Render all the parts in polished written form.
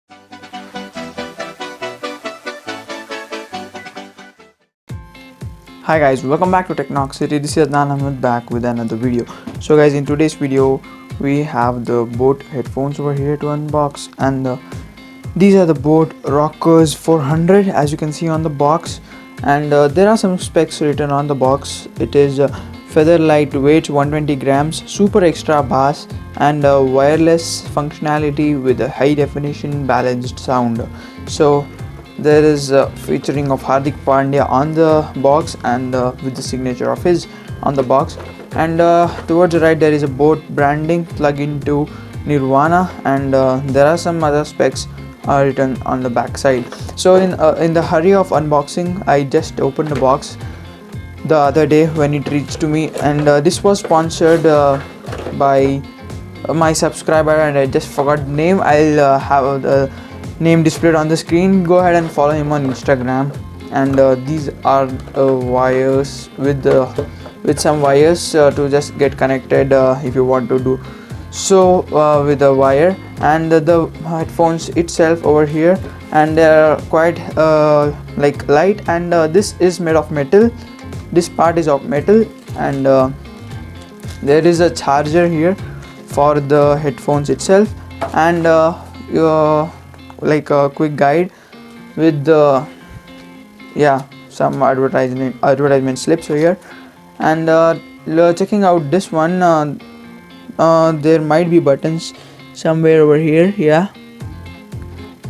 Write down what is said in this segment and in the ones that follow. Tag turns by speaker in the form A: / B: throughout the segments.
A: Hi guys, welcome back to Technoxity. This is Adnaan, Ahmed back with another video. So guys, in today's video we have the Boat headphones over here to unbox, and these are the Boat Rockerz 400 as you can see on the box, and there are some specs written on the box. It is feather lightweight, 120 grams, super extra bass, and wireless functionality with a high definition balanced sound. So there is a featuring of Hardik Pandya on the box, and with the signature of his on the box, and towards the right there is a Boat branding, plug into Nirvana, and there are some other specs written on the back side. So in the hurry of unboxing, I just opened the box the other day when it reached to me, and this was sponsored by my subscriber, and I just forgot the name. I'll have the name displayed on the screen. Go ahead and follow him on Instagram, and these are wires with some wires to just get connected if you want to do so with a wire, and the headphones itself over here, and they are quite like light, and this is made of metal. This part is of metal, and there is a charger here for the headphones itself, and like a quick guide with the some advertisement slips here, and checking out this one, there might be buttons somewhere over here,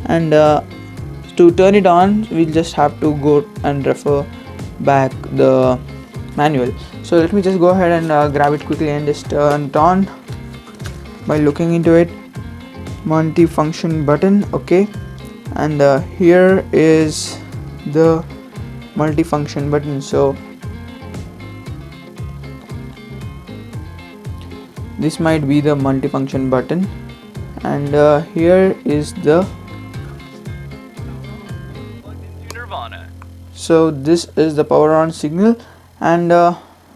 A: and to turn it on we'll just have to go and refer back the manual. So let me just go ahead and grab it quickly and just turn it on by looking into it. Multi-function button, okay, and here is the multi-function button. So this might be the multi-function button, and here is the Nirvana. So this is the power on signal, and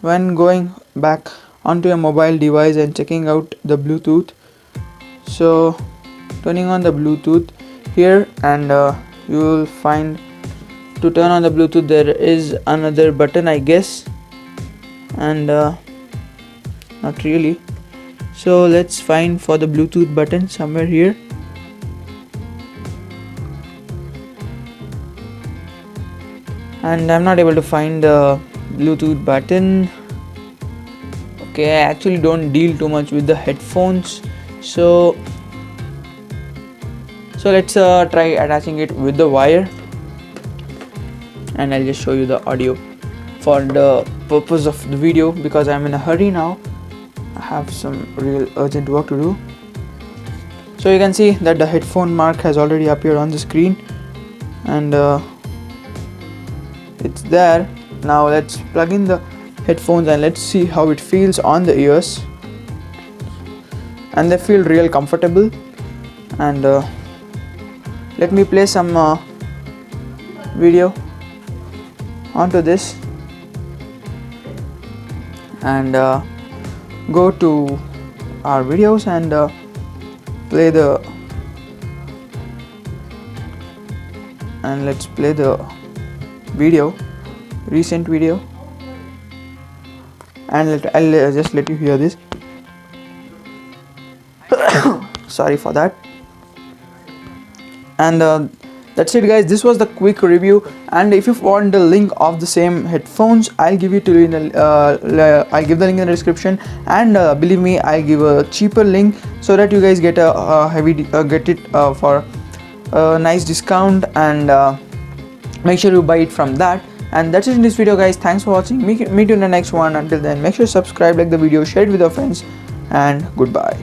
A: when going back onto a mobile device and checking out the Bluetooth, so turning on the Bluetooth here, and you will find to turn on the Bluetooth there is another button, I guess, and not really. So let's find for the Bluetooth button somewhere here. And I'm not able to find the Bluetooth button. Okay, I actually don't deal too much with the headphones, so let's try attaching it with the wire, and I'll just show you the audio for the purpose of the video, because I'm in a hurry now. I have some real urgent work to do. So you can see that the headphone mark has already appeared on the screen, and it's there. Now let's plug in the headphones and let's see how it feels on the ears, and they feel real comfortable. And let me play some video onto this, and go to our videos and play the let's play the video, recent video, and I'll just let you hear this. Sorry for that. And that's it guys, this was the quick review, and if you want the link of the same headphones, I'll give it to you in the I'll give the link in the description, and believe me, I'll give a cheaper link so that you guys get a get it for a nice discount, and make sure you buy it from that. And that's it in this video guys. Thanks for watching. Meet you in the next one. Until then, make sure you subscribe, like the video, share it with your friends, and goodbye.